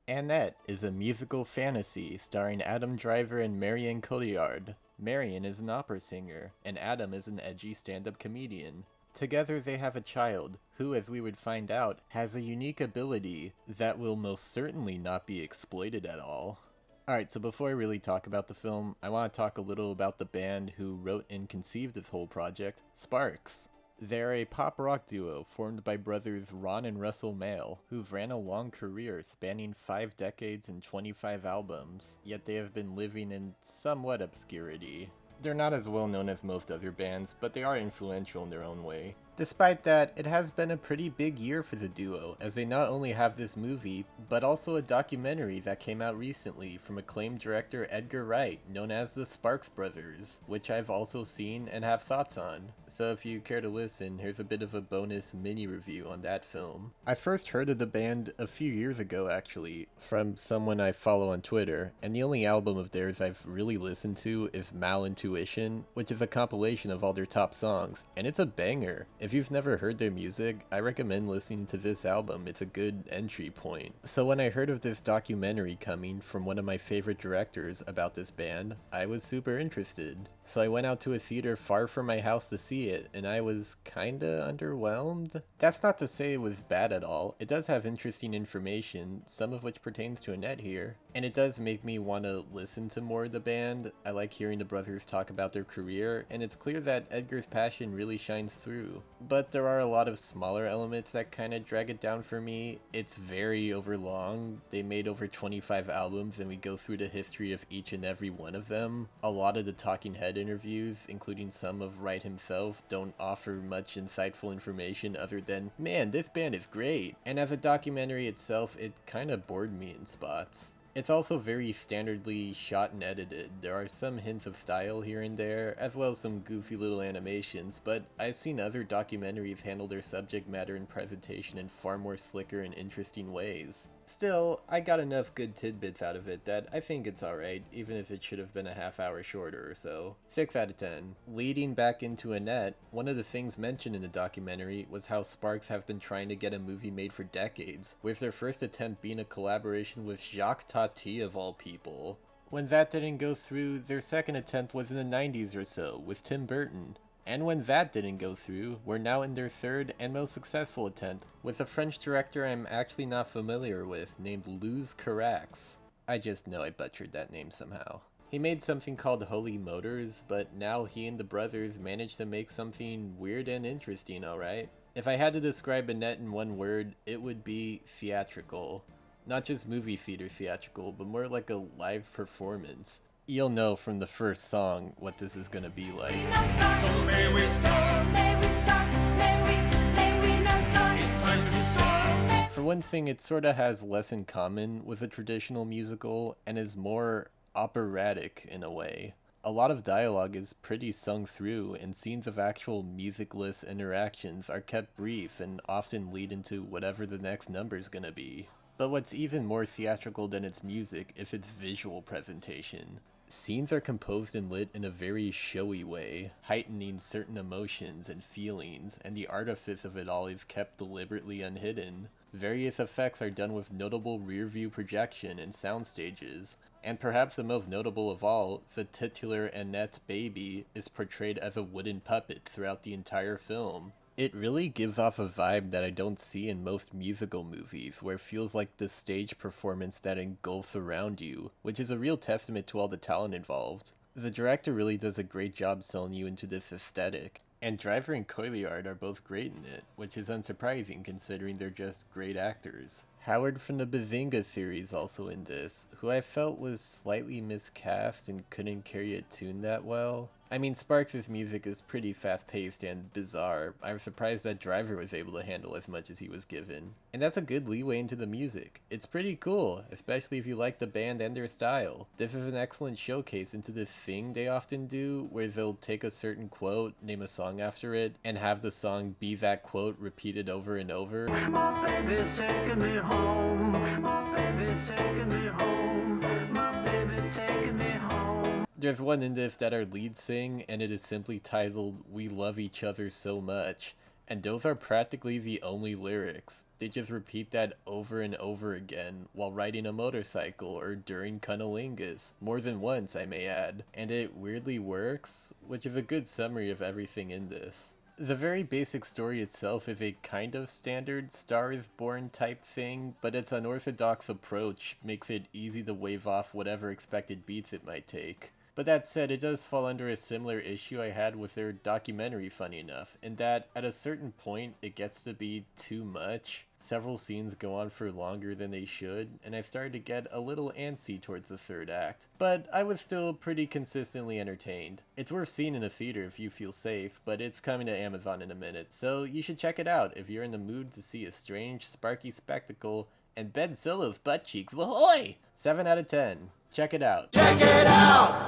Annette is a musical fantasy starring Adam Driver and Marion Cotillard. Marion is an opera singer, and Adam is an edgy stand-up comedian. Together they have a child, who, as we would find out, has a unique ability that will most certainly not be exploited at all. Alright, so before I really talk about the film, I want to talk a little about the band who wrote and conceived this whole project, Sparks. They're a pop rock duo formed by brothers Ron and Russell Mael, who've ran a long career spanning 5 decades and 25 albums, yet they have been living in somewhat obscurity. They're not as well known as most other bands, but they are influential in their own way. Despite that, it has been a pretty big year for the duo, as they not only have this movie, but also a documentary that came out recently from acclaimed director Edgar Wright, known as the Sparks Brothers, which I've also seen and have thoughts on. So if you care to listen, here's a bit of a bonus mini review on that film. I first heard of the band a few years ago actually, from someone I follow on Twitter, and the only album of theirs I've really listened to is Malintuition, which is a compilation of all their top songs, and it's a banger. If you've never heard their music, I recommend listening to this album. It's a good entry point. So when I heard of this documentary coming from one of my favorite directors about this band, I was super interested. So I went out to a theater far from my house to see it, and I was kinda underwhelmed. That's not to say it was bad at all. It does have interesting information, some of which pertains to Annette here. And it does make me want to listen to more of the band. I like hearing the brothers talk about their career, and it's clear that Edgar's passion really shines through. But there are a lot of smaller elements that kind of drag it down for me. It's very overlong. They made over 25 albums, and we go through the history of each and every one of them. A lot of the talking head interviews, including some of Wright himself, don't offer much insightful information other than, man, this band is great. And as a documentary itself, it kind of bored me in spots. It's also very standardly shot and edited. There are some hints of style here and there, as well as some goofy little animations, but I've seen other documentaries handle their subject matter and presentation in far more slicker and interesting ways. Still, I got enough good tidbits out of it that I think it's alright, even if it should have been a half hour shorter or so. 6 out of 10. Leading back into Annette, one of the things mentioned in the documentary was how Sparks have been trying to get a movie made for decades, with their first attempt being a collaboration with Jacques Tati of all people. When that didn't go through, their second attempt was in the 90s or so, with Tim Burton. And when that didn't go through, we're now in their third and most successful attempt, with a French director I'm actually not familiar with, named Luz Carax. I just know I butchered that name somehow. He made something called Holy Motors, but now he and the brothers managed to make something weird and interesting, alright? If I had to describe Annette in one word, it would be theatrical. Not just movie theater theatrical, but more like a live performance. You'll know from the first song what this is gonna be like. So may we start, it's time to start. For one thing, it sorta has less in common with a traditional musical and is more operatic in a way. A lot of dialogue is pretty sung through, and scenes of actual musicless interactions are kept brief and often lead into whatever the next number's gonna be. But what's even more theatrical than its music is its visual presentation. Scenes are composed and lit in a very showy way, heightening certain emotions and feelings, and the artifice of it all is kept deliberately unhidden. Various effects are done with notable rear-view projection and sound stages, and perhaps the most notable of all, the titular Annette baby is portrayed as a wooden puppet throughout the entire film. It really gives off a vibe that I don't see in most musical movies, where it feels like the stage performance that engulfs around you, which is a real testament to all the talent involved. The director really does a great job selling you into this aesthetic, and Driver and Cotillard are both great in it, which is unsurprising considering they're just great actors. Howard from the Bazinga series also in this, who I felt was slightly miscast and couldn't carry a tune that well. I mean, Sparks' music is pretty fast-paced and bizarre. I was surprised that Driver was able to handle as much as he was given. And that's a good leeway into the music. It's pretty cool, especially if you like the band and their style. This is an excellent showcase into this thing they often do, where they'll take a certain quote, name a song after it, and have the song be that quote repeated over and over. My baby's taking me home, my baby's taking me home, my baby's taking me home. There's one in this that our leads sing, and it is simply titled, "We Love Each Other So Much." And those are practically the only lyrics. They just repeat that over and over again while riding a motorcycle or during cunnilingus. More than once, I may add. And it weirdly works, which is a good summary of everything in this. The very basic story itself is a kind of standard Star is Born type thing, but its unorthodox approach makes it easy to wave off whatever expected beats it might take. But that said, it does fall under a similar issue I had with their documentary, funny enough, in that at a certain point it gets to be too much. Several scenes go on for longer than they should, and I started to get a little antsy towards the third act. But I was still pretty consistently entertained. It's worth seeing in a theater if you feel safe, but it's coming to Amazon in a minute, so you should check it out if you're in the mood to see a strange, sparky spectacle and Ben Solo's butt cheeks. Whoa! 7 out of 10. Check it out. Check it out!